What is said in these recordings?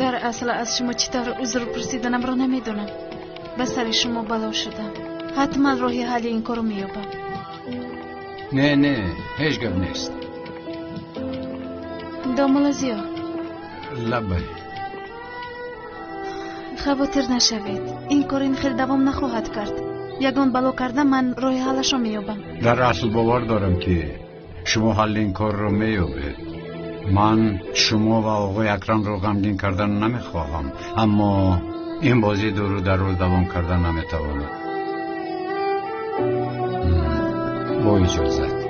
در اصل از شما چطور عذر پرسیدنم را نمیدونم. به سر شما بلا شدم. حتما راهی حل این کارو میابم. نه هیچ گپ نیست. دامولازیو لبای خاطر نشوید. این کار این خیلی دوام نخواهد کرد. یگان بلا کردم من راه حلش رو میابم. در اصل باور دارم که شما حل این کار رو میابید. من شما و آقای اکرم رو غمگین کردن نمیخواهم، اما این بازی دو رو در روز دوام کردن نمیتوانم. با اجازت.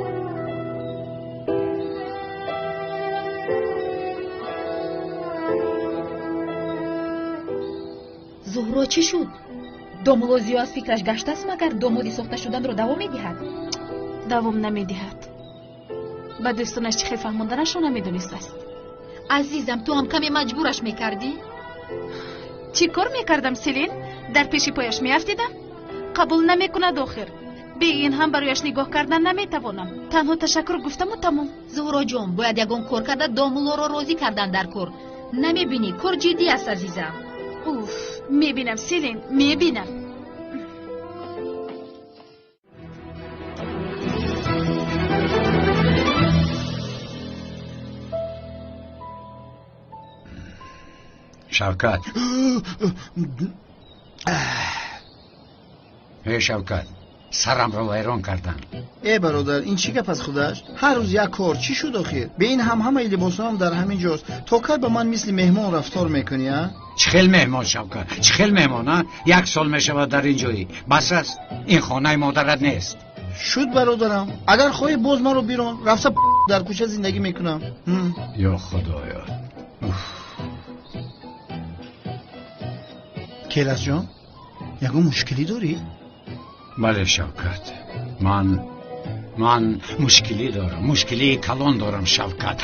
زهرا چی شد؟ دامولازیو از فکرش گشته است مگر دامادی ساخته شدن رو دوام میدهد؟ دوام نمیدهد. به دوستانش چه خیلی فهموندنش رو نمیدونست است. عزیزم تو هم کمی مجبورش میکردی؟ چی کار میکردم سیلین؟ در پیش پایش میافتیدم؟ قبول نمیکند آخر. به این هم برایش نگاه کردن نمیتوانم. تنها تشکر گفتم و تمام. زهرا جان باید یگان کار کرده دامولا رو راضی کردن در کار. نمیبینی کار جدی است عزیزم. اوف میبینم سیلین میبینم. شوکت هی شوکت سرم رو ویران کردن. ای برادر این چی گپ از خودش؟ هر روز یک کار چی شد آخر؟ به این همه لباسا هم در همین جاست. تا کی به من مثل مهمان رفتار میکنی ها؟ چخیل مهمان شوکت، چخیل مهمان ها؟ 1 سال میشود در اینجایی. بس است این خانه مادرت نیست. شد برادرم اگر خواهی باز من رو بیرون رفته در کوچه زندگی میکنم. یا خدایا. کیلاس جان یگو مشکلی داری؟ بله شوکت، من مشکلی دارم، مشکلی کلان دارم شوکت.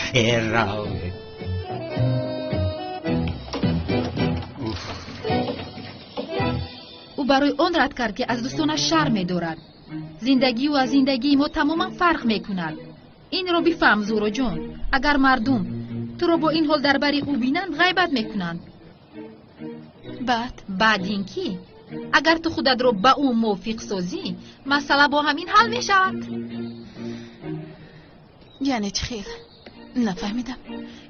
او برای آن رد کرد که از دوستانش شرم می‌دارد. زندگی و از زندگی ما تماما فرق می‌کند. این رو بفهم زهرا جان. اگر مردم تو رو با این حال درباره او بینند غیبت می‌کنند. بعد اینکی اگر تو خودت رو با اون موافق سازی مسئله با همین حل می شود. یعنی چه خیل؟ نفهمیدم.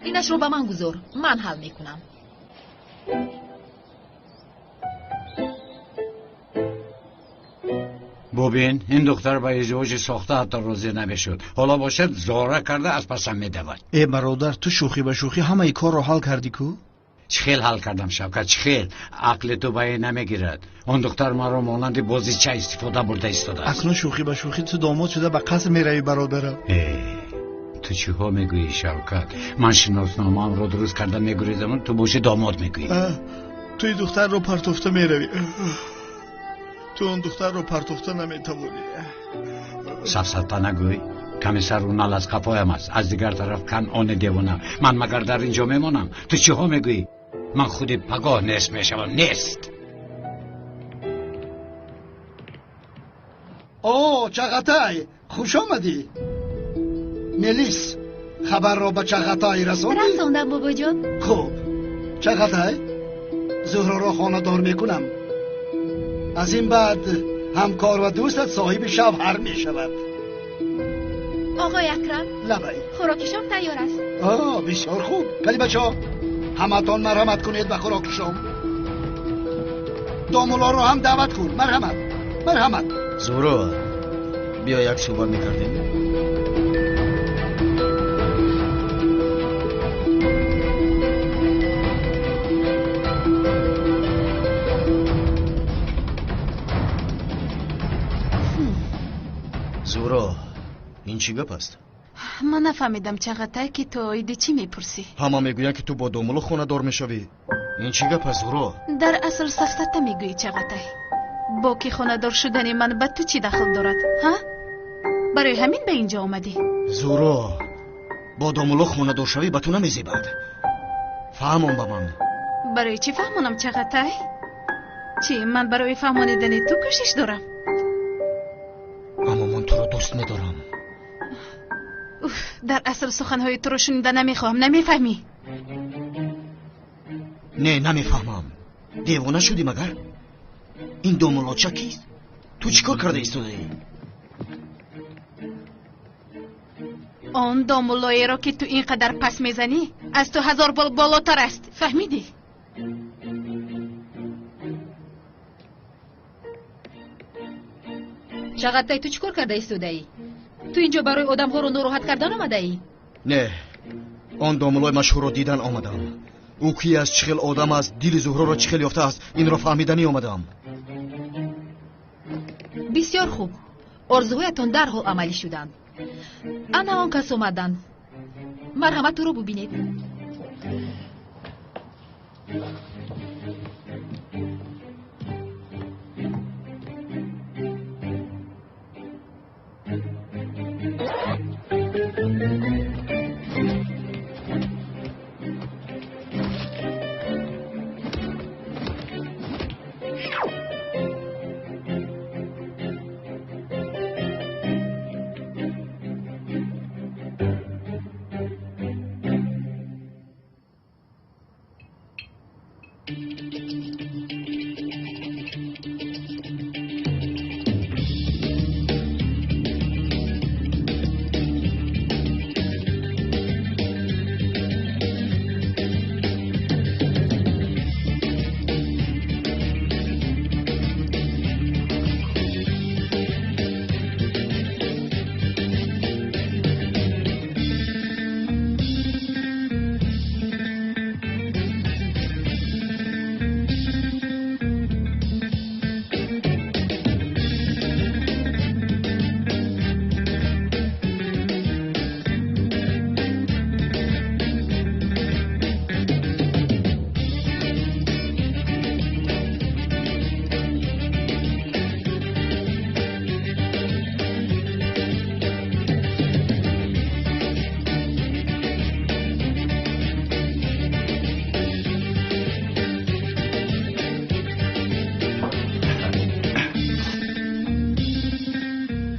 اینش رو به من گذار، من حل میکنم. ببین این دختر با ازدواج ساخته حتی راضی نمیشد. حالا باشد زاره کرده از پسم میدود. ای برادر تو شوخی به شوخی همه ای کار رو حل کردی کو؟ چخیل حل کردم شوکت، چخیل. عقل تو بایی نمیگیرد. اون دختر ما رو مانند بازی چه استفاده برده ایستاده است. اکنون شوخی به شوخی تو داماد شده به قصد میروی برادرم. تو چی ها میگویی شوکت؟ من شناسنامه‌ام رو درست کردم میگوییدم تو باشی داماد میگویی. توی دختر رو پرتوفته میروی. تو اون دختر رو پرتوفته نمیتوانی. سفسطه نگوی. کمی سر و نل از قفایم است. از دیگر طرف کنعان دیوانم. من مگر در اینجا میمانم؟ تو چی ها میگویی؟ من خودی پگاه نیست میشوم. نیست. چغتای خوش آمدی. نلیس خبر را به چغتای رسوندی؟ رسوندم بابا جان. خوب چغتای زهرا را خانه دار میکنم. از این بعد همکار و دوستت صاحب شوهر میشود. آقای اکرم لبایی خوراک شام تیار است. بسیار خوب. کلی بچه ها همتان مرحمت کنید به خوراک شام. دامولا رو هم دعوت کن. مرحمت. زهرا بیا یک صحبت میکردیم. زهرا این چی گپ است؟ من نفهمیدم چقدر که تو ایده چی میپرسی؟ همه میگوین که تو با دامولو خونه دار میشوی. این چی گپ است زهرا؟ در اصل سفسطه میگویی چقدر. با که خونه دار شدن من به تو چی دخل دارد؟ ها؟ برای همین به اینجا اومدی؟ زهرا با دامولو خونه دار شوی به تو نمیزیبد. فهمون با من. برای چی فهمونم چقدر؟ چی من برای فهمانیدن تو کوشش دارم؟ اما من تو رو دوست میدارم. در اصل سخنهای تو رو شنیده نمیخواهم. نمیفهمی؟ نه نمیفهمم. دیوانه شدی مگر؟ این دو ملاچه کیست؟ تو چیکار کرده ایستادی؟ آن دامولایی را که تو اینقدر پس میزنی از تو 1000 بال بالاتر است. فهمیدی؟ شغدای تو چیکار کرده ایستاده ای؟ تو اینجا برای آدم ها رو ناراحت کردن آمده ای؟ نه، آن دامولای مشهور رو دیدن آمدم. او کی از چخیل آدم است، دل زهرا را چخیل یافته است، این را فهمیدنی آمدم. بسیار خوب، آرزوهایتان درحال عملی شدند. انا آن کس آمدند. مرحمت تو رو ببینید.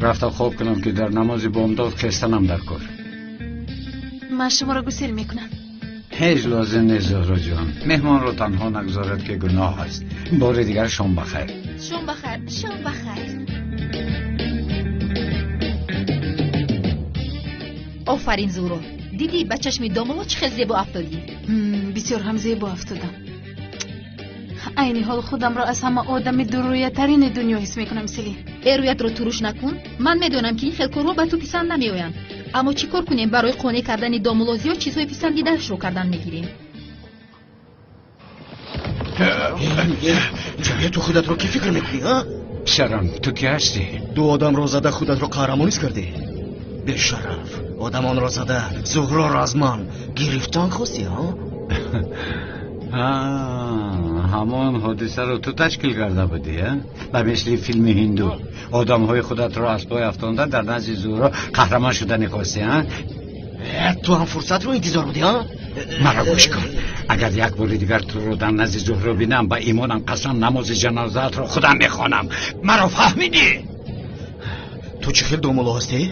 رفتم خواب کنم که در نماز بامداد خستنم در کار. من شما را گسیل میکنم. هیچ لازم نیست زهرا جان. مهمان رو تنها نگذارد که گناه است. بار دیگر شام بخیر. شام بخیر. شام بخیر. آفرین زورو. دیدی به چشم دامولو چه زیبا افتادی؟ بسیار هم زیبا افتادم. عینی حال خودم را از همه آدم درویه ترین دنیا حس میکنم سلی. رویت رو تروش نکن. من میدونم که این خیلی کارها به تو پسند نمیآیند. اما چی کار کنیم برای قانع کردن دامولوزی و چیزهای پسندیده‌اش رو کردن میگیریم. جایی تو خودت رو کی فکر میکنی ها؟ پسرم تو کی هستی؟ دو آدم را زده خودت رو قهرمانیست کردی. به شرف آدمان را زده زهرا را از من گرفتن خواستی ها؟ همان حادثه رو تو تشکیل کرده بودی و مثل فیلم هندو آدم های خودت رو از پای افتانده در نزد زهرا قهرمان شدن خواستی ها؟ تو هم فرصت رو انتظار بودی ها؟ مرا گوش کن. اگر یک بار دیگر تو رو در نزد زهرا بینم با ایمانم قسم نماز جنازت رو خودم میخوانم. مرا فهمیدی؟ تو چه خیلی دومولو هستی؟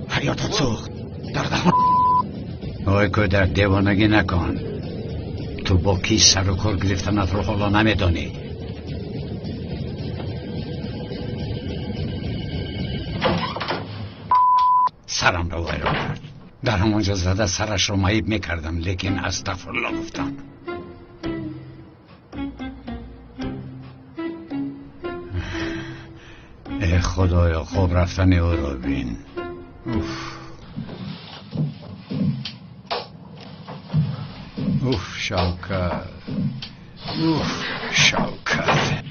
حیاتت سوخت در دهان. آی کودک دیوانگی نکن. تو با کی سر و کار گرفتنت رو حالا نمیدانی. سرم رو ویران کرد. در همانجا زده سرش رو معیب میکردم لیکن استغفرالله گفتم. ای خدایا خواب رفتن او رو بین. شوکت. شوکت.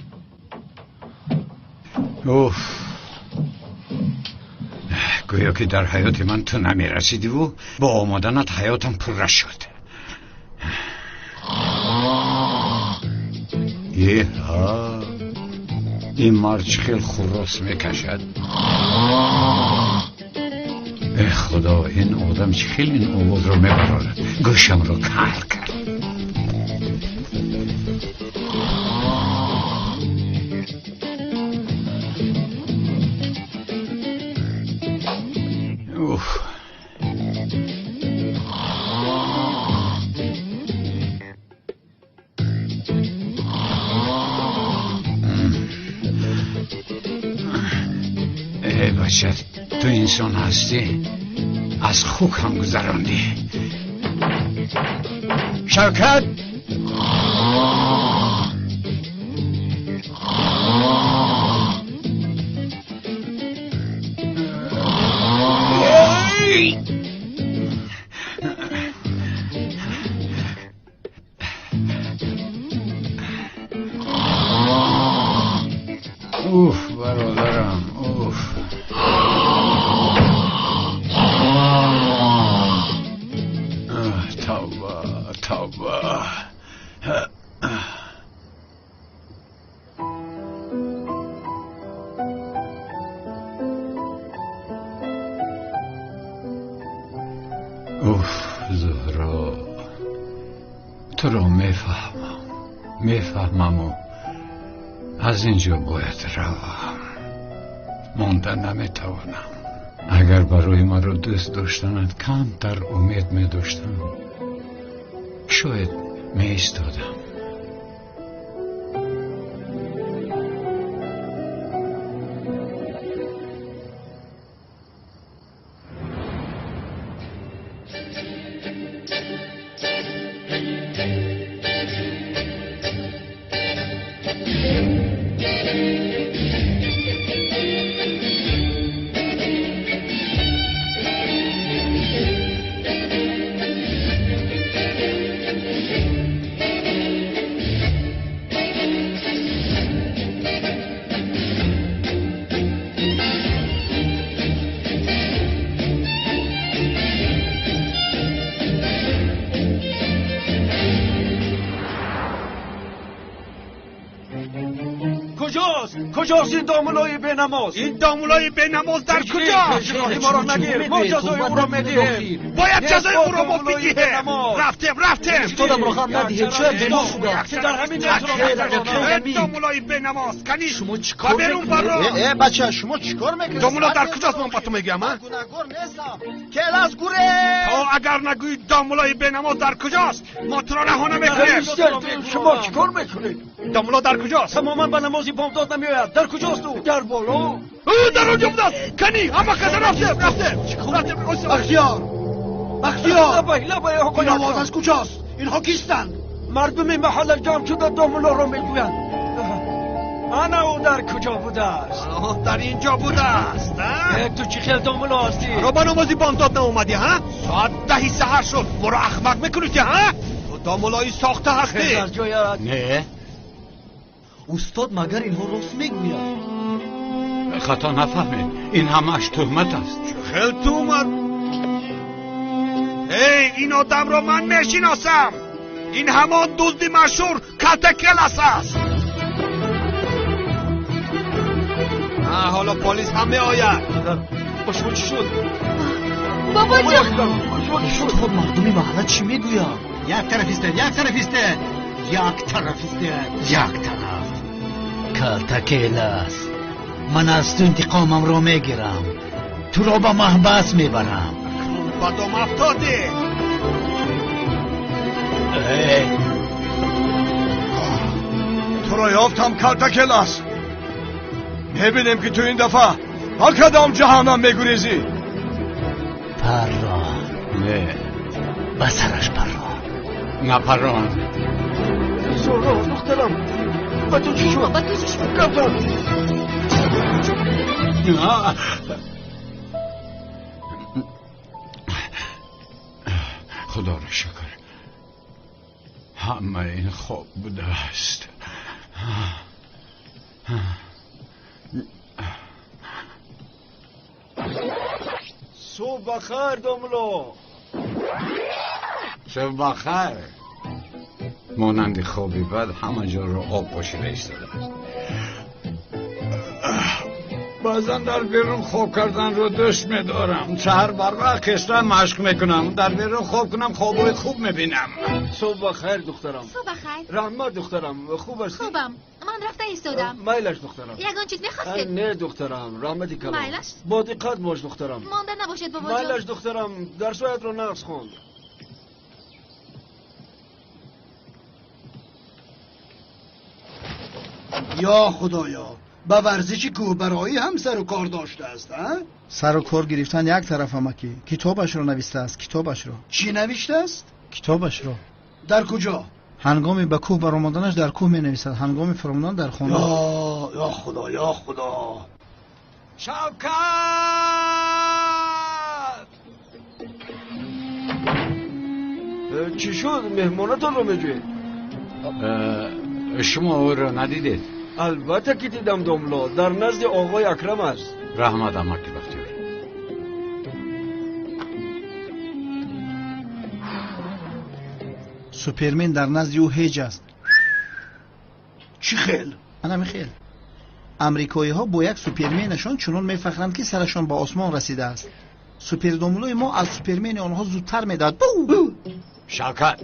گویا که در حیات من تو نمی رسیدی و با آمدنت حیاتم پر شد. این مرد خیلی خروس میکشد. ای خدا این آدم خیلی این آواز رو میبرد. گوشم رو کار کرد. بچه تو انسان هستی از خوک هم گذراندی. شوکت اوف برادرم اوف. توبه توبه. اوف زهرا تو رو میفهمم و از اینجا باید روم. موندن نمیتوانم. اگر برای ما رو دوست داشتنت کمتر امید می داشتم شاید می ایستادم. کجاست این دامولای بینماز؟ این دامولای بینماز در کجاست؟ جناحی ما را نگیر، ما جزای او را میدهیم. باید جزای او را ما بگیریم. رفتیم استادم رقم ندهید، شاید بیناز شده. در همین جزا دامولای بینماز کنی شما چیکار میکنید؟ برو بچه شما چیکار میکنید؟ دامولا در کجاست من با تو میگم؟ گناهکار نیستم. کلاس گوره. تو اگر نگویید دامولای بینماز در کجاست ما تو را رها نمیکنیم. شما چیکار میکنید؟ دامولا در کجاست؟ تماما به نمازی بامداد نمیآید. در کجاست او؟ در بالا. او در اونجا بودست. کنی اما کسی رفته. بختیار این آواز از کجاست؟ اینها کیستند؟ مردم محل جمع شده دامولا را میگویند. انا او در کجا بوده است؟ در اینجا بوده است. تو چی خیل دامولا هستی؟ رو به نمازی بامداد ناومدی ها؟ ساعت 10 سحر شد. برو احمق میکنی ها؟ تو دامولایی ساخته هستی؟ نه استاد مگر اینها راست میگوید؟ خطا نفهمید، این همش تهمت است. خیلی تهمت؟ این آدم را من میشناسم. این همان دزد مشهور کلاس است. حالا پلیس هم می آید. با شما چی شد؟ بابا جان خود مردمی محله چی میگوید؟ یک طرف کلتکیلاس من از تو انتقامم رو میگیرم. تو رو به محبس میبرم. بدم افتادی. تو را یافتم کلتکیلاس. میبینیم که تو این دفعه با کدام جهنم میگریزی. پران نه بسرش پران. نه پران. زهرا دخترم با تو چی شد؟ گفتم خدا را شکر همه این خوب بوده است. صبح بخیر دامولا. صبح بخیر. مانند خوابی بعد همه جا رو آب پاشیده ایستاده. بعضا در بیرون خواب کردن رو دوست می‌دارم. سحر بر وقت خسته مشق میکنم. در بیرون خواب کنم خوابای خوب میبینم. صبح بخیر دخترم. صبح بخیر. رحمت دخترم خوب هستی؟ خوبم. من رفته ایستادم. میلش دخترم. یگان چیز میخواستید؟ نه دخترم رحمتی کلام. میلش؟ با دقت باش دخترم. مانده نباشید بابا جان. میلش دخترم درسایت رو نقص خوند. یا خدایا با ورزشی که برای هم سر و کار داشته است ها؟ سر و کار گرفتن یک طرف اما که کتابش رو نوشته است. کتابش رو. چی نوشته است؟ کتابش رو. در کجا؟ هنگامی به کوه برآمدنش در کوه می نویسد، هنگامی فرامدن در خانه. یا خدا یا خدا. شوکت! چی شد؟ مهمانتان رو میجوید؟ شما او را ندیدید؟ البته که دیدم داملا، در نزد آقای اکرم است. رحمت امک بختیار. سوپرمن در نزد او هیچ است. چی خیل؟ انا میخیل. امریکایی ها با یک سوپرمنشان چنان میفخرند که سرشان با آسمان رسیده است. سوپر داملوی ما از سوپرمن آنها زودتر میداد. شوکت.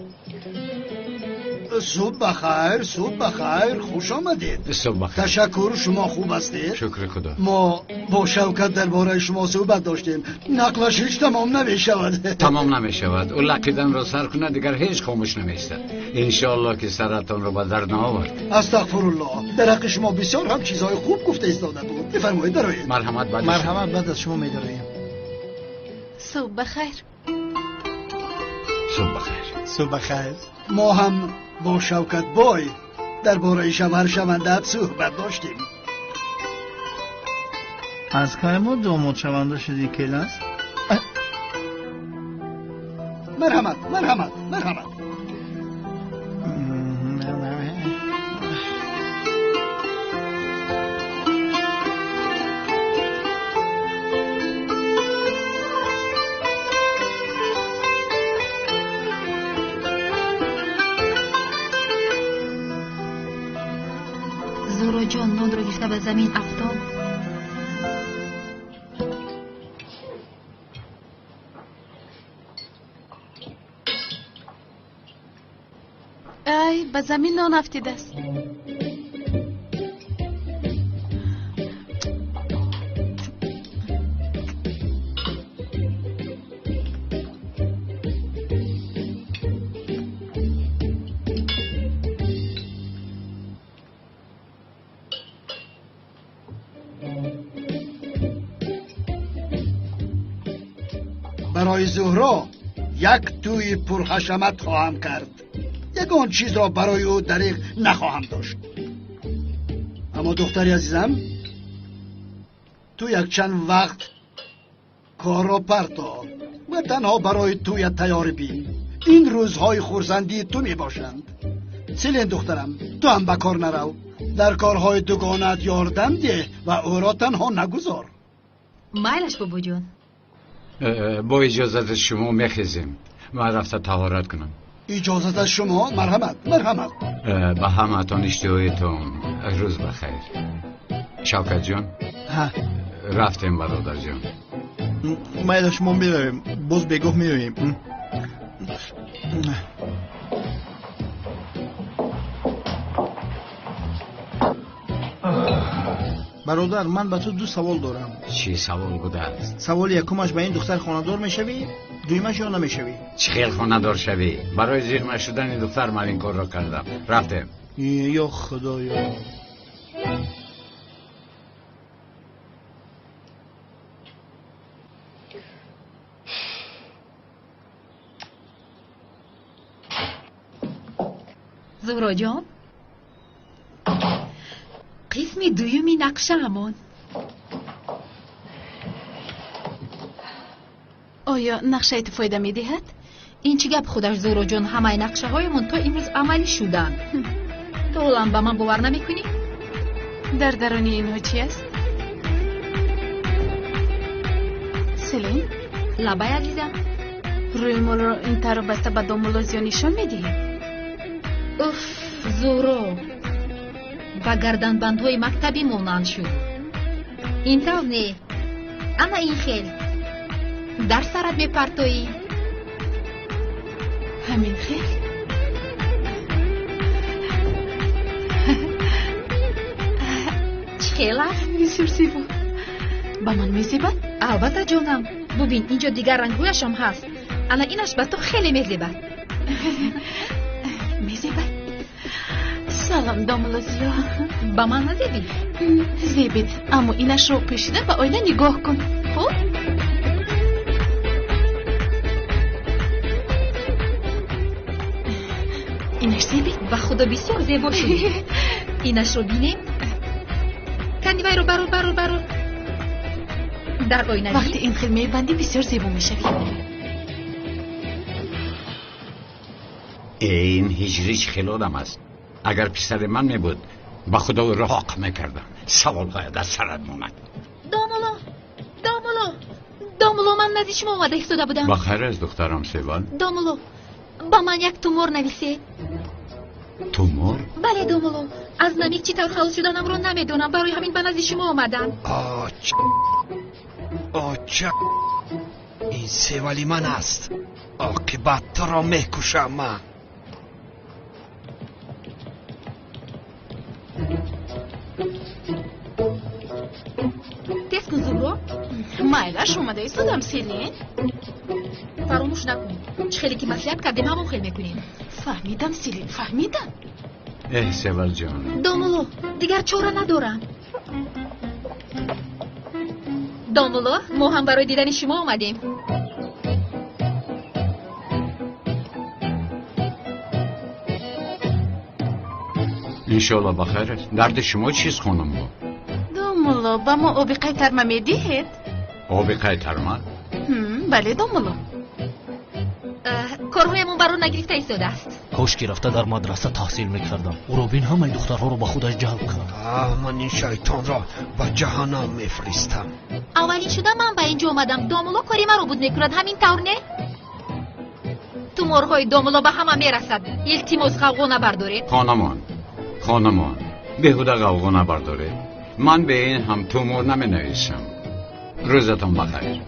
صبح بخیر، صبح بخیر، خوش آمدید. صبح بخیر. تشکر، شما خوب هستید؟ شکر خدا. ما با شوکت درباره شما صحبت داشتیم. نقلش هیچ تمام نمیشود. تمام نمیشود. او لقیدن را سر کنه دیگر هیچ خاموش نمیشد. انشالله که سرتان را به در نآورد. استغفرالله. در حق شما بسیار هم چیزهای خوب گفته ایستاده بود. بفرمایید درایید. مرحمت بعد. مرحمت بعد از شما می‌داریم. صبح بخیر. صبح بخیر. صبح بخیر. ما هم با شوکت بای درباره شوهر شوندت صحبت داشتیم. از که ما داماد شونده شدی کلاس؟ مرحمت. زورا جان نان رو گفته به زمین افتاد. ای به زمین نان افتیده است. برای زهرا یک توی پرحشمت خواهم کرد. یگان چیز را برای او دریغ نخواهم داشت. اما دختری عزیزم، تو یک چند وقت کار را پرتاب و تنها برای توی تیار بین. این روزهای خورسندی تو می باشند. سیلین دخترم، تو هم به کار نرو. در کارهای دوگانت یاردم ده و او را تنها نگذار. مایلش بابا جان. با اجازت شما میخیزیم. من رفته طهارت کنم. اجازت از شما. مرحمت. به همتان اشتهایتون روز بخیر. شوکت جان. ها. رفتیم برادر جان. ما شما میرویم. باز بگاه میرویم. برادر، من به تو دو سوال دارم. چی سوال بوده است؟ سوال یکمش به این دختر خانه‌دار میشوی؟ دویمش یا نمیشوی؟ چی خیل خانه‌دار شوی؟ برای زیر شدن این دختر من این کار را کردم. رفتیم. یا خدایا. زهرا جان، قسم دویمی نقشه همان. آیا نقشه فایده میدهد؟ این چی گپ خودش زهرا جان؟ همه نقشه های من تا امروز عملی شدن. تو هم به من باور نمیکنی؟ در درونی اینها چی است؟ سلیم؟ لبای عزیزم، روی مال را این تر بسته به دامولازیا نشان میدهی؟ اف زهرا، و گردن بندهای مکتبی مانند شد. این طور نه. اما این خیل در سرت میپرتایی. همین خیل؟ چه خیل است؟ بسیار زیبا. با من میزیبد؟ البته جانم. ببین اینجا دیگر رنگهایش هم هست. الان اینش به تو خیلی میزیبد. میزیبد. سلام داملازیا. با من نزدی؟ زیبید اما اینش رو پوشیده و آینه نگاه کن. خب اینش زیبید و خدا بسیار زیبا شدی. اینش رو بینیم. کندی رو برو در آینه. وقتی این خیلی میبندی بسیار زیبا میشه. این هیچ خیلادم است. اگر پسر من میبود با خدا رحاق میکردم. سوال باید از سرت مومد. دامولو من نزدیک شما اومده ایستاده بودم. با خیر از دخترم سیوان. دامولو با من یک تومور نویسید. تومور؟ بله دامولو، از نمیک چی طور خلاص شدنم رو نمیدونم، برای همین به نزدیک شما اومدم. آچه این سیوالی من است. عاقبت تو را میکشم من. تست کن زورو. مایلش اومده ایستادم سیلین. فراموش نکن چه خیلی که مسئولیت کردیم همون خیلی میکنیم. فهمیدم سیلین، فهمیدم. سیوال جان. دامولو دیگر چاره ندارم. دامولو ما هم برای دیدن شما اومدیم. انشالله بخیر. درد شما چیز خونم با؟ دامولو با ما آبی قیتر ما میدیهید؟ آبی قیتر من؟ بله دامولو. کارهایمون برای نگرفته ایستاده است. کاش که رفته در مدرسه تحصیل میکردم. او را بین همه دخترها رو با خودش جلب کرد. من این شیطان را به جهنم میفرستم. اولی شده من به اینجا اومدم. دامولو کاری من رو بود میکرد، همین طور نه؟ تومورهای دامولو به همه میرسد. التماس قوقو نبردارید. خانمان بهوده قوقو نبردارید. من به این هم تومور نمی نویسم. روزتان بخیر.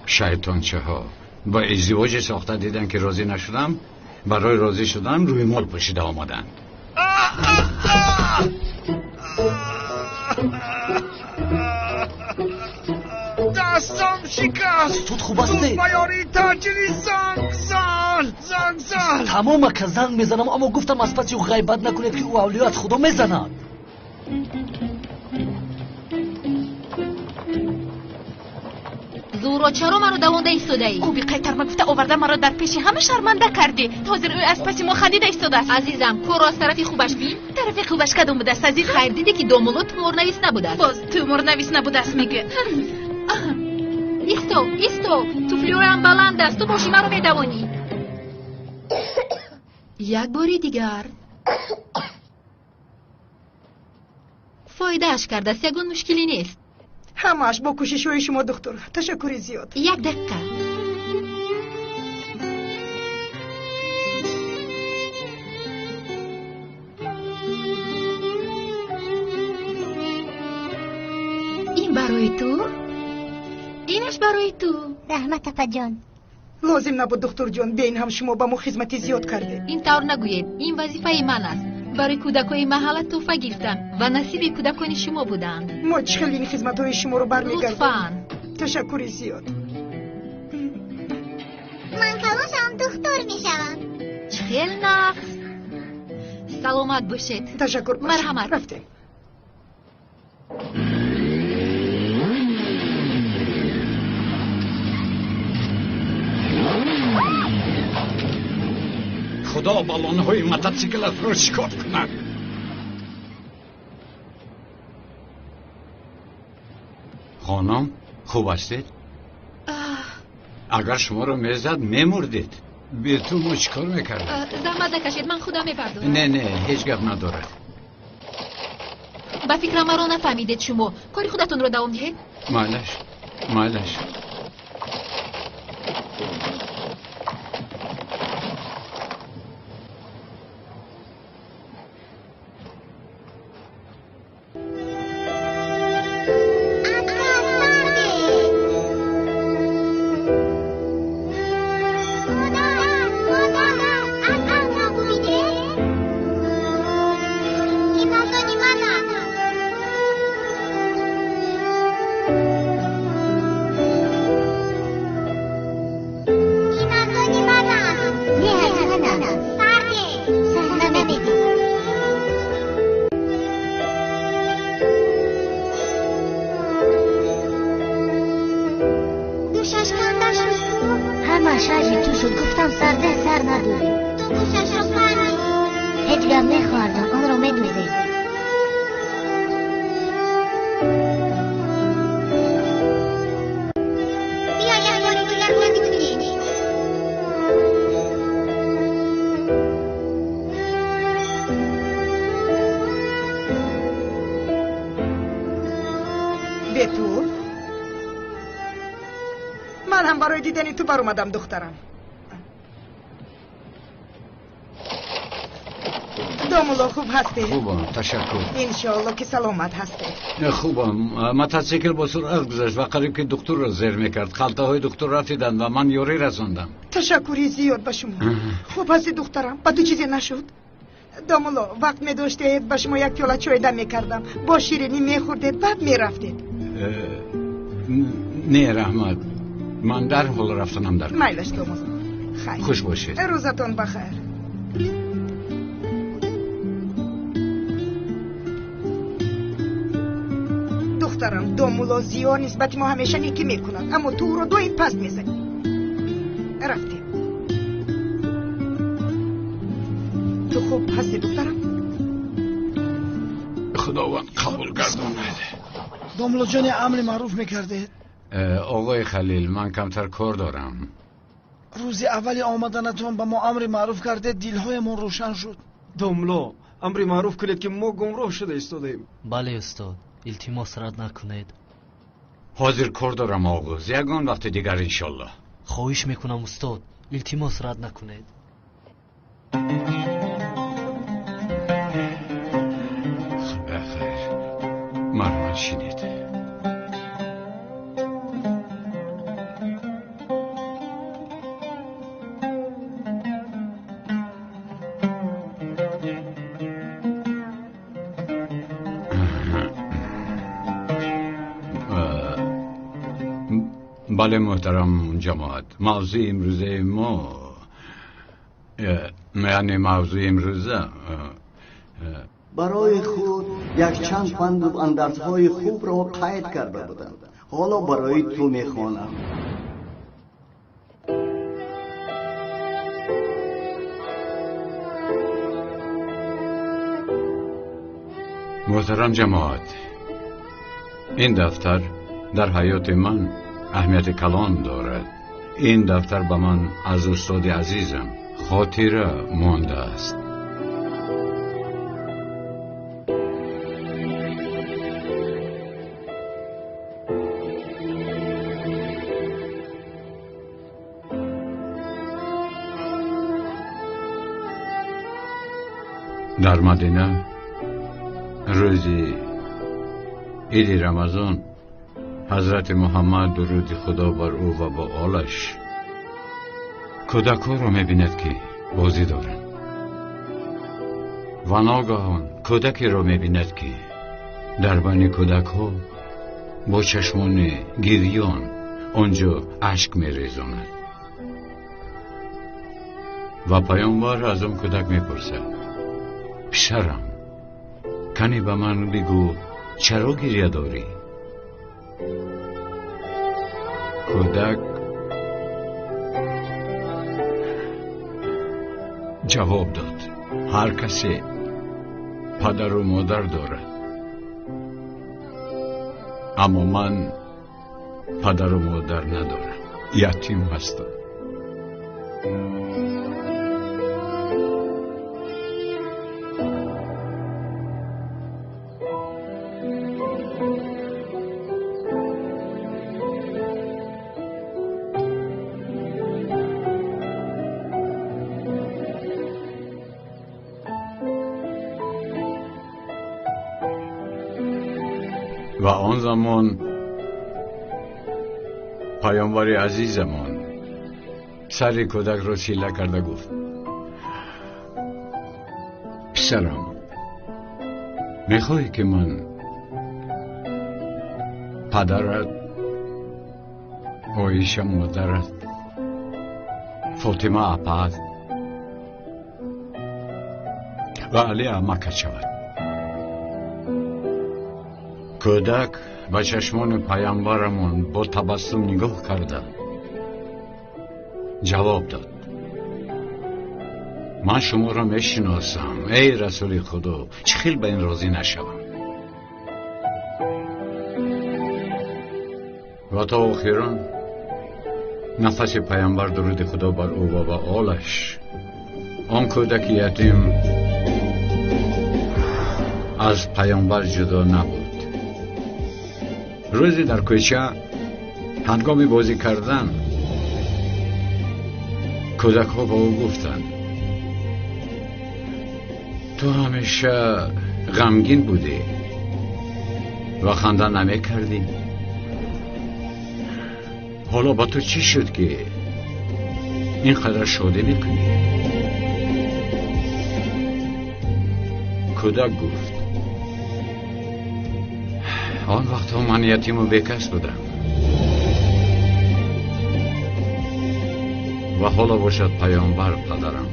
شیطانچه ها با ازدواج ساخته دیدن که راضی نشدم، برای راضی شدن روی مال پوشیده آمدن. دستم شکست. تو خوب هستی؟ تو بیاری تاجری زنگ. تمام که زنگ میزنم، اما گفتم از پس او غیبت نکنید که او اولیات خدا میزنم. زورو چرا منو دوانده ایستاده ای؟ او بی قیتر ما گفته آورده مرا در پیش همه شرمنده کردی. حاضر او از پسی ما خندیده ایستاده است. عزیزم کراس طرفی خوبش بین؟ طرفی خوبش کدوم بوده است عزیزم؟ خیر دیدی که دامولو تومور نویس نبوده است. باز تومور نویس نبوده است میگه. ایستو تو فلورم بلند است، تو باشی مرا میدوانی. یک باری دیگر فایدهش کرده است، یگون مشکلی نیست. همش با کوشش های شما دکتر. تشکر زیاد. یک دقیقه. این برای تو، اینش برای تو. رحمت اپا جان. لازم نبود دکتر جان، بین هم شما با ما خدمتی زیاد کرده. این طور نگوید، این وظیفه من است. برای کودکای محله تحفه گرفتم و نصیب کودکان شما بودند. ما چه خیلی این خدمت های شما رو برمیگردیم. لطفاً. تشکر زیاد. من کلاشم دکتر میشم. خیلی نقص. سلامت باشید. تشکر باشید. مرحمت. رفتیم. خدا بالون‌های موتورسیکلت رو شکار کند. خانم خوب هستید؟ اگر شما رو میزد میمردید. به تو ما چیکار میکردید؟ زحمت نکشید، من خودم میپردازم. نه هیچ گپ نداره. با فکرم رو نفهمیدید شما. کاری خودتون رو دوام دهید. مالش شاجی تو شد گفتم سرده سر ندوزی تو گوشش رو پرمی هیچ گم نخواردم آن رو میدوزی بیا یک باری تو یک نمیتونی بتول من هم برای دیدن تو بر اومدم دخترم دومولو خوب هستی؟ خوبم تشکر انشاءالله که سلامت هستی خوبم موتورسیکل با سرعت گذشت و قریب که دکتر را زیر میکرد خلطه های دکتر رفتیدند و من یوری رسوندم تشکری زیاد به شما خوب هستی دخترم با تو چیزی نشد؟ دومولو وقت می داشتید به شما یک پیاله چای دم میکردم با شیرینی میخوردید بعد میرفتید نه رحمت من در حال رفتنم در میلش دومولو خیر خوش باشید روزتون بخیر دخترم دومولو زیاد نسبت ما همیشه نیکی میکنند اما تو رو دوید پس میزنی رفتی تو خوب هستی دخترم؟ خداوند قبول گرداند دومولو جان امر معروف میکرده آقای خلیل من کمتر کار دارم روز اولی آمدنتون به ما امر معروف کرده دلهایمون روشن شد دومولو امر معروف کنید که ما گمراه شده ایستادیم بله استاد التماس رد نکنید حاضر کار دارم آغاز یگان وقت دیگر انشالله خواهش میکنم استاد التماس رد نکنید بخیر مرحمت شینید بله محترم جماعت موضوع امروزه ما یعنی موضوع امروزه برای خود یک چند پند اندرزهای خوب را قید کرده بودند حالا برای تو میخوانم محترم جماعت این دفتر در حیات من اهمیت کلان دارد این دفتر به من از استاد عزیزم خاطره مانده است در مدینه روزی عید رمضان حضرت محمد درود خدا بر او و با آلش کودک‌ها را می‌بیند که بازی دارند و ناگهان کودکی را می‌بیند که در بین کودک‌ها با چشمان گریان آنجا اشک می‌ریزاند و پیامبر از آن کودک می‌پرسد پسرم کنی به من بگو چرا گریه داری؟ کودک جواب داد هر کسی پدر و مادر دارد اما من پدر و مادر ندارم یتیم هستم و آن زمان پیامبر عزیزمان سر کودک را سیله کرده گفت پسرم میخوای که من پدرت عایشه مادرت فاطمه اپت و علی عمک شود کودک به چشمان پیامبرمون با تبسم نگاه کرده جواب داد من شما را میشناسم ای رسول خدا، چه خیل به این راضی نشوم. و تا آخران نفس پیامبر درود خدا بر او و آلش، آن کودک یتیم از پیامبر جدا نبود. روزی در کوچه هنگام بازی کردن کودک ها با او گفتند تو همیشه غمگین بودی و خنده نمی کردی، حالا با تو چی شد که اینقدر شاده میکنی؟ کودک گفت آن وقت من یتیم و بیکس بودم و حالا باشد پیامبر پدرم،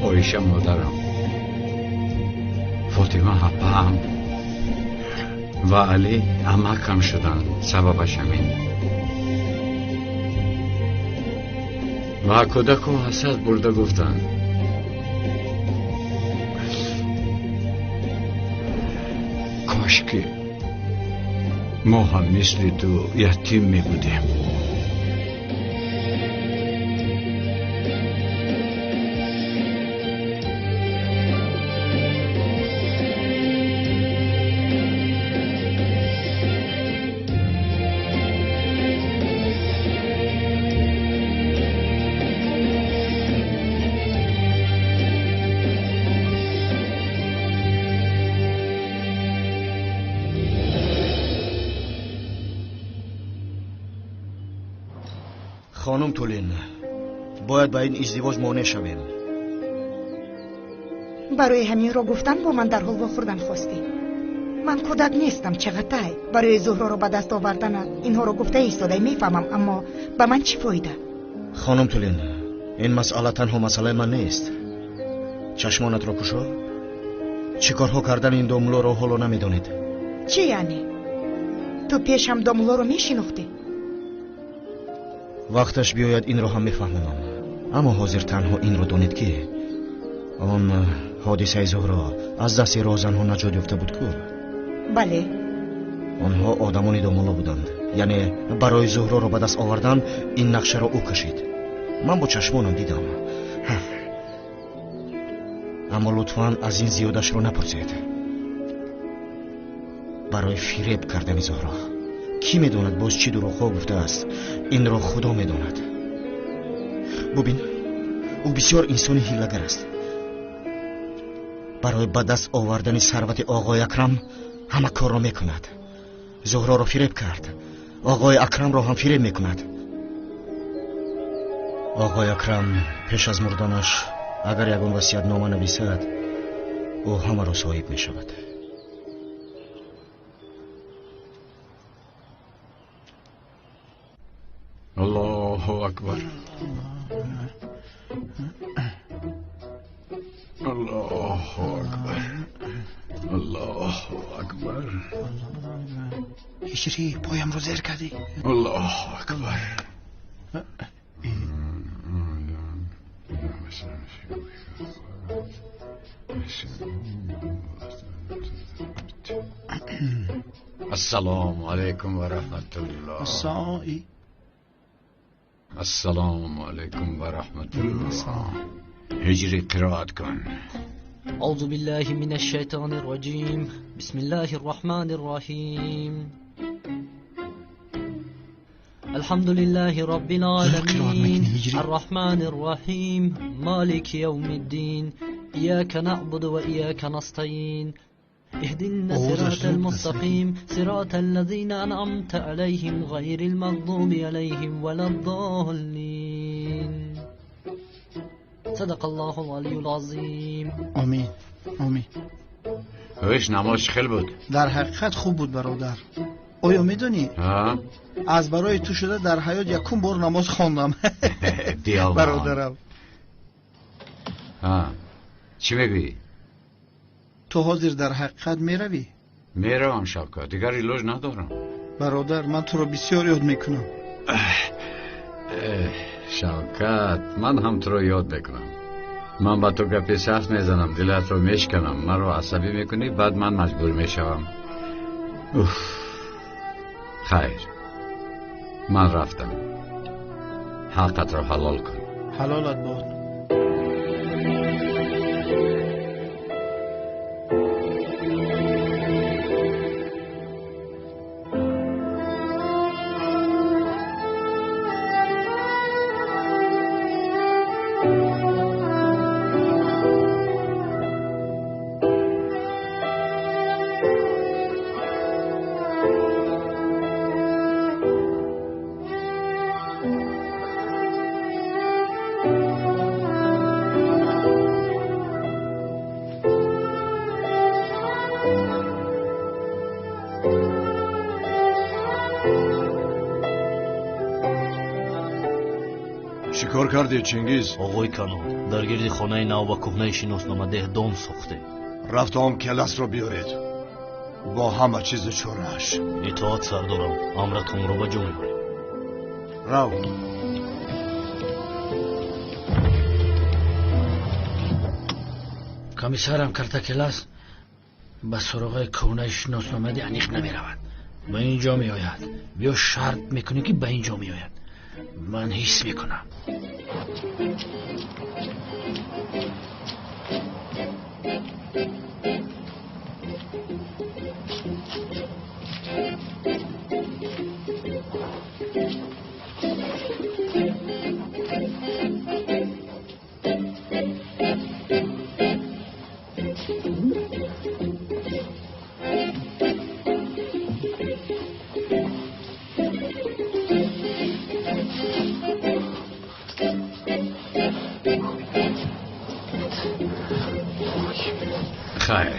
عایشه مادرم، فاطمه حپم و علی عمکم شدن سببش همین. و کودک و حسد برده گفتن کاش که ما هم مثل تو یتیم می بودیم. خانم تولین، باید با این ازدواج مانع شویم. برای همین را گفتن با من در حال خوردن خواستی. من کودک نیستم، چقدر برای زهرا را به دست آوردن اینها را گفته ایستاده میفهمم، اما به من چی فایده؟ خانم تولین، این مسئله تنها مسئله من نیست. چشمانت را کشا. چی کارها کردن این دامولا را حالا نمیدانید؟ چی یعنی؟ تو پیش هم دامولا را میشناختی؟ وقتش بیاید این را هم میفهمم، اما حاضر تنها این را دانید که آن حادثه زهرا از دست رازنها نجات یافته بود کو؟ بله. آنها آدمانی دامولا بودند، یعنی برای زهرا را به دست آوردن این نقشه را او کشید. من با چشمانم دیدم. اما لطفاً از این زیادش را نپرسید. برای فریب کردن زهرا. کی میداند باز چی دروغ گفته است؟ این را خدا میداند. ببین، او بسیار انسانی حیله‌گر است. برای به دست آوردن ثروت آقای اکرم همه کار را میکند. زهرا را فریب کرد، آقای اکرم را هم فریب میکند. آقای اکرم پیش از مردنش اگر یگان وصیت نامه نویسد، او همه را صاحب میشود. الله اکبر، الله اکبر، الله اکبر. هیچی پایم رو زیر کردی. الله اکبر. السلام علیکم و رحمت الله. السلام علیکم و رحمت الله. هجری قرائت کن. اعوذ بالله من الشیطان الرجیم. بسم الله الرحمن الرحیم. الحمد لله رب العالمين الرحمن الرحيم مالك يوم الدين إياك نعبد وإياك نستعين اهدنا الصراط المستقيم صراط الذين أنعمت عليهم غير المغضوب عليهم ولا الضالين. صدق الله العلي العظيم. آمین آمین. ویش نماز خیلی بود؟ در حقیقت خوب بود برادر. آیا میدونی؟ از برای تو شده در حیات یکم بار نماز خواندم. برادرم. چی میگویی؟ تو حاضر در حقیقت میروی؟ میروم شوکت، دیگر ایلاج ندارم. برادر من تو رو بسیار یاد میکنم. شوکت من هم تو رو یاد بکنم. من با تو گپی سخت میزنم، دلت رو میشکنم، من رو عصبی میکنی، بعد من مجبور میشوم. خیر، من رفتم. حقت رو حلال کن. حلالت باد. چیکار کردی چنگیز؟ آقای کانال در گرد خانه نو و کهنه شناسنامه دام ساخته. رفتم کلاس رو بیارید با همه چیز چورش. اطاعت سردارم، امرتون رو به جا میبریم. رو. کمیسرم کارتاکلاس به سراغ کهنه شناسنامه انیق نمیرود. به اینجا میآید. بیا شرط میکنی که به اینجا میآید. من حس میکنم. خیر،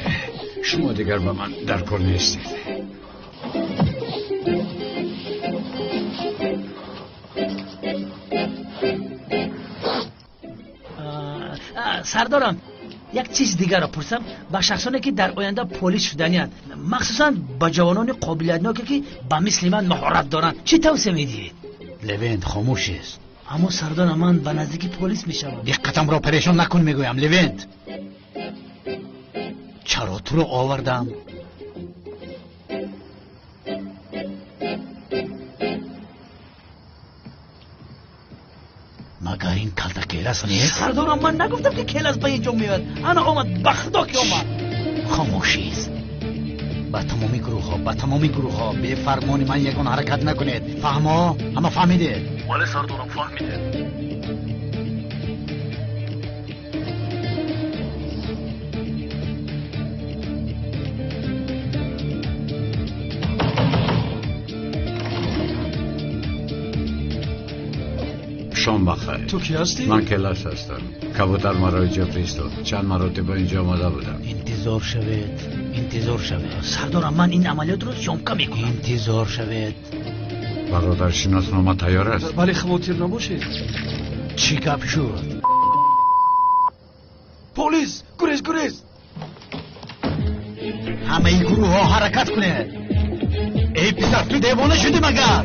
شما دیگر با من در کار نیستید. سردارم، یک چیز دیگر را پرسم. با شخصانی که در آینده پلیس شدنی‌اند، مخصوصا با جوانان قابلیت‌ناکی که با مثل من مهارت دارند، چی توصیه می‌دهید؟ لوینت خاموش است. اما سردار من به نزدیک پلیس میشم. دقتم را پریشان نکن میگویم لوینت. چرا تو رو آوردم؟ مگر این کلاس نیست؟ سردارم من نگفتم که کلاس به اینجا میاد. انا آمد بخدا که آمد. خاموشی است. با تمامی گروه ها به فرمان من یگان حرکت نکنید. فهما؟ همه فهمیده؟ ولی سردارم فهمیده. شام بخیر. تو کی هستی؟ من کلاس هستم. کبوتر مرا اینجا فرستاد. چند مرتبه اینجا آمده بودم. انتظار شوید. سردارم من این عملیات رو شامکا میکنم. انتظار شوید. برادر شناسنامه تیار است؟ ولی خواطر نباشید. چی گپ شد؟ پلیس! گریز! همه این گروه ها حرکت کنه. ای پسر تو دیوانه شدی مگر؟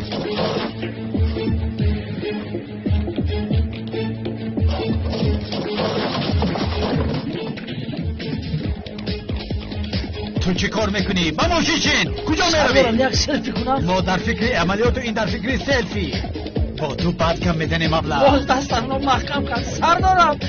تو چی کار میکنی؟ بماشی چین؟ کجا میروی؟ یک سلفی کنم. ما در فکر عملیات و این در فکر سلفی. با تو بعد کم میدنی مبلغ. باز دستم رو محکم کن. سردارم.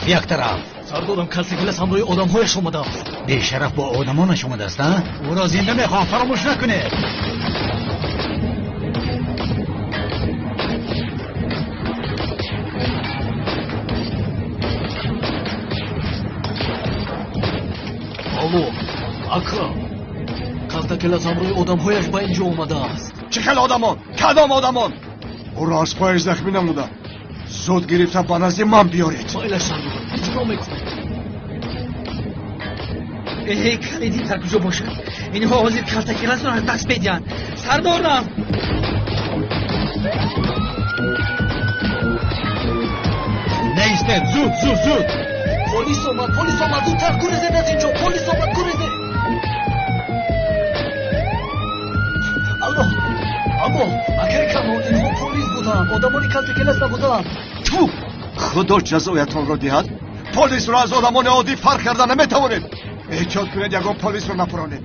یک طرف. سردارم کلاس همراه آدم‌هایش آمده است. بی‌شرف با آدمانش آمده است ها؟ او را زنده میخوام، فراموش نکنه. کلاس هم روی آدم‌هایش با اینجا اومده است. چه خیلی آدمان؟ کدام آدمان؟ او را از پایش زخمی نموده. زود گرفته به نزد من بیارید. مایلش سردار اجرا میکنه. کلیدی در کجا باشد؟ اینها حاضر کارت کلاس را از دست بدین. سردارم نیستید. زود پلیس آمد زودتر گریزید از اینجا. پلیس آمد گریزید. اما اگر کما اینها پلیس بودن آدمانی کارت کلاس نبودن. تو خدا جزایتان را دهد. پلیس را از آدمان عادی فرق کردن نمیتوانید. احتیاط کنید یگان پلیس را نپرانید.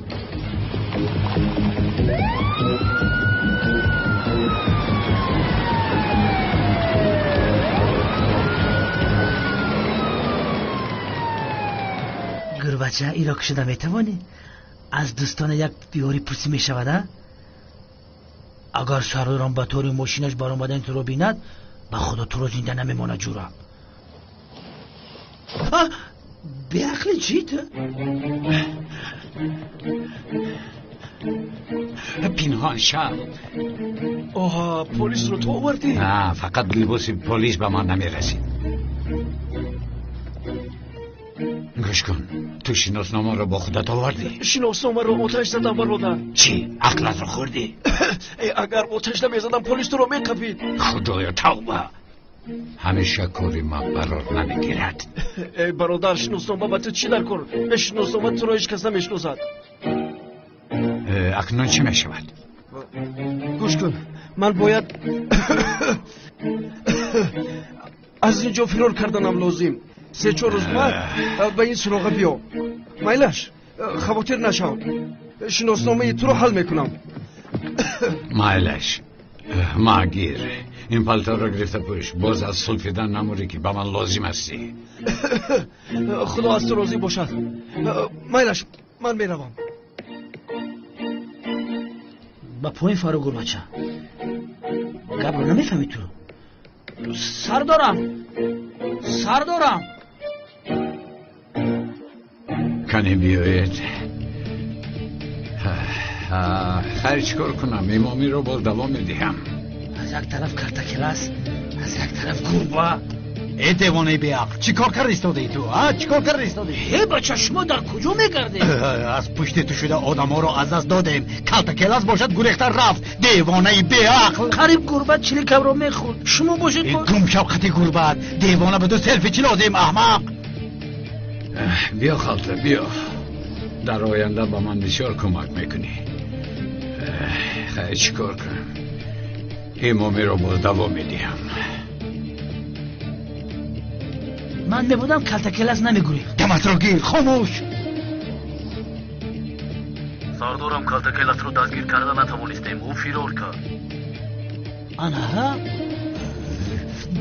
گربچه ایرا کشیده میتوانی؟ از دوستان یک بیاری پرسی میشوده؟ اگر سردارم به طور ماشینش برآمدن تو رو بیند به خدا تو رو زنده نمیمانه جورا. به عقل چیت؟ پنهان شو. آها پلیس رو تو آوردی؟ نه فقط لباس پلیس به من نمیرسید. گوش کن تو شناسنامه رو با خودت آوردی؟ شناسنامه رو آتش زدم برادر. چی؟ عقلت رو خوردی؟ اگر آتش نمیزدم پلیس تو رو میقبید. خدایا توبه. همیشه کاری من برار نمیگیرد. ای برادر شناسنامه با تو چی در کن؟ شناسنامه تو رو هیچ کس نمیشناسد. اکنون چی میشود؟ گوش کن من باید از اینجا فرار کردنم لازم. 3-4 روز بعد به این سراغ بیا. مایلش خواطر نشو. شناسنامه تو رو حل میکنم. مایلش ماگیر این پالتو رو گرفته پوش. باز از سلفیدن نموری که به من لازم هستی. خدا از تو راضی باشد. مایلش من میروم. با پایین فارو گربچه گب رو نمیفهمی تو. سردارم کنی بیایید. خیلی چکار کنم؟ امامی رو باز دوام میدیم. از یک طرف کارت کلاس از یک طرف گربه. ای دیوانه بیعقل چی کار کرد ایستاده تو؟ چی کار کرد ایستاده؟ هی بچه شما در کجا میگردی؟ از پشت تو شده آدم ها رو از دست دادیم. کارت کلاس باشد گریخته رفت. دیوانه بیعقل. قریب گربه چلی کب رو میخورد. شما باشید این گم شو خطی گربه. دیوانه به دو سلفی چی لازم احمق؟ بیا خالته بیا. در آینده با من بسیار کمک میکنی. خیلی چی کار کنم؟ امامی رو باز دوام میدیم. من میبودم کارت کلاس نمیگوری. دمت رو گیر خاموش. سردارم کارت کلاس رو دستگیر کرده نتوانستیم. او فرار کرد. آنها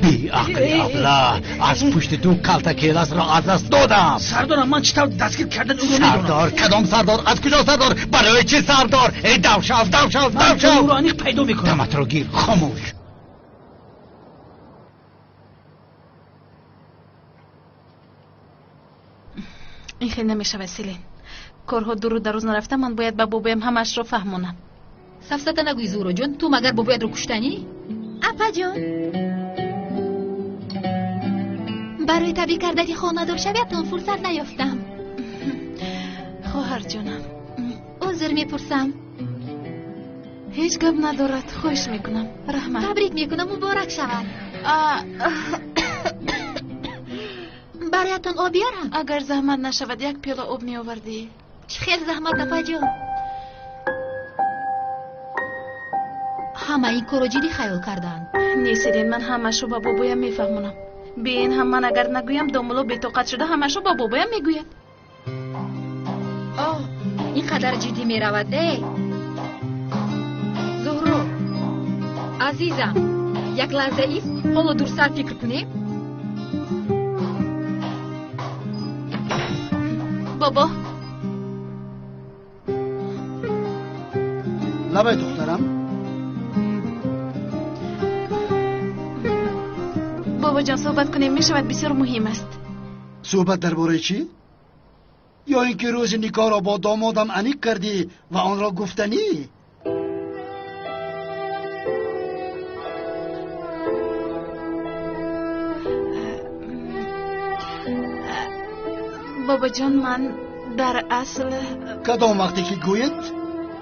بی عقلی ابله از پشت تو کالت کلاس را از دست دادم. سردارم من چطور دستگیر کردن او رو میدونم. سردار کدام سردار؟ از کجا سردار؟ برای چه سردار؟ ای دوشو من او رو انیق پیدا میکنم. دمت رو گیر خاموش. این خیلی نمیشه سیلین. کارها دور در روز نرفته. من باید به بابایم همش رو فهمونم. سفسته نگوی زورو جون. تو مگر بابایت رو کشتنی؟ اپا جون برای تبریک کردن خانه دار شویتون فرصت نیافتم. خواهر جونم عذر میپرسم. هیچ گپ ندارد. خواهش میکنم. رحمت. تبریک میکنم مبارک شود. برایتون آب بیارم؟ اگر زحمت نشود یک پیاله آب میآوردی. چه خیلی زحمت اپا جون. همه این کارو جدی خیال کردن. نیسیدین من همشو با بابایم میفهمونم. بین هم من اگر نگویم دامولو بی‌طاقت شده همشو با بابایم میگوید. این قدر جدی میرود زهرو عزیزم یک لحظه ایست. حالا دورسر فکر کنیم. بابا لبای دخترم. بابا جان صحبت کنیم میشود بسیار مهم است. صحبت درباره چی؟ یا اینکه روز نکاح را با دامادم انیق کردی و آن را گفتنی؟ بابا جان من در اصل کدام وقتی که گوید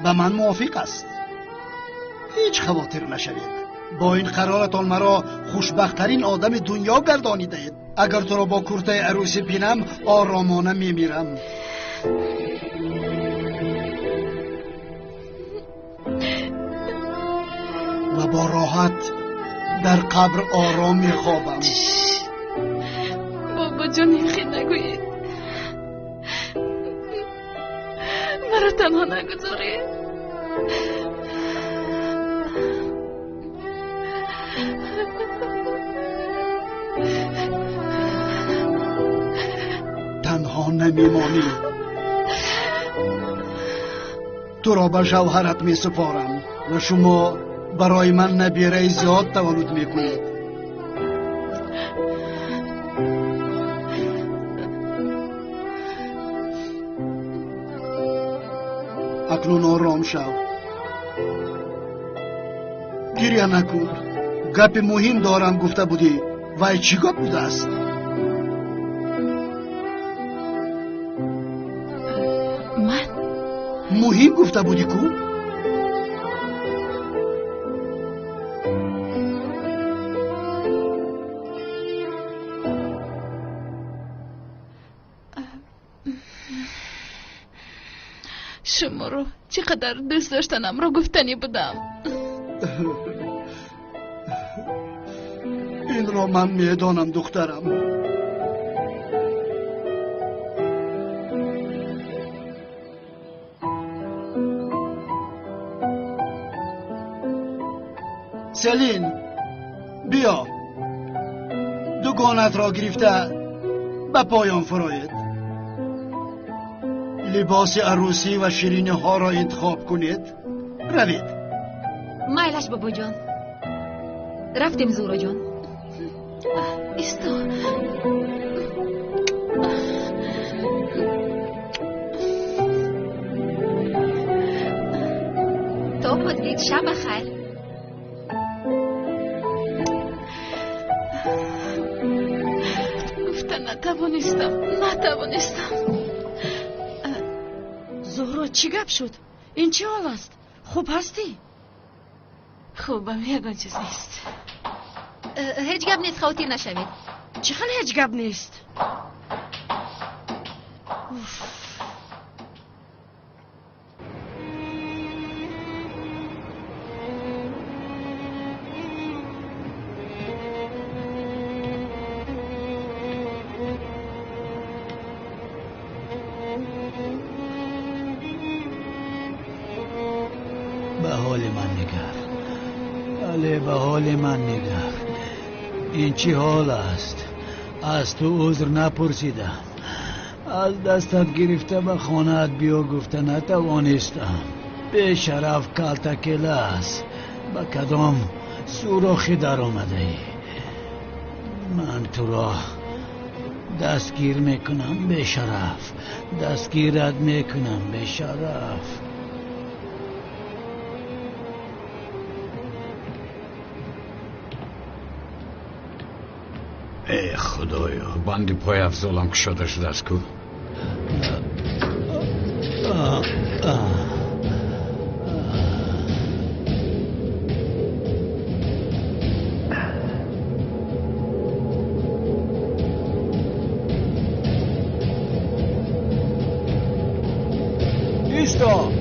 به من موافق است. هیچ خواطر نشوید. با این قرارتان مرا خوشبختترین آدم دنیا گردانیده اید. اگر تو را با کرته عروسی بینم آرامانه میمیرم. و با راحت در قبر آرام میخوابم. بابا جان خیلی نگویید، مرا تنها نگذارید. تنها نمیمانی. تو را به شوهرت می سپارم و شما برای من نبیره زیاد تولد میکنید. اکنون آرام شو. گریه نکن. گپ مهم دارم گفته بودی. وای چی گپ بوده است؟ من مهم گفته بودی کو؟ شما رو چقدر دوست داشتنم رو گفتنی بودم. این را من میدانم دخترم. سلین بیا. دوگانت را گرفته به پایان فرایید. لباس عروسی و شیرینی ها را انتخاب کنید. روید. مایلش بابا جان. رفتیم زورا جان. ایستا. تو خودید شب بخیر. گفتن نتوانستم. زهرا چی گپ شد؟ این چه حال است؟ خوب هستی؟ خوبم، یگان چیز نیست. هیچ گپ نیست، خاطر نشوید. چه خیلی هیچ گپ نیست؟ به حال من نگر. بله به حال من نگر. این چی حال است؟ از تو عذر نپرسیدم. از دستت گرفته به خانه‌ات بیا گفته نتوانستم. به شرف کلتکل است. به کدام سوراخی در آمده ای؟ من تو را دستگیر میکنم به شرف. دستگیرت میکنم به شرف. ای خدایا، بند پای افضالم کشاده شده است کو. ایستا.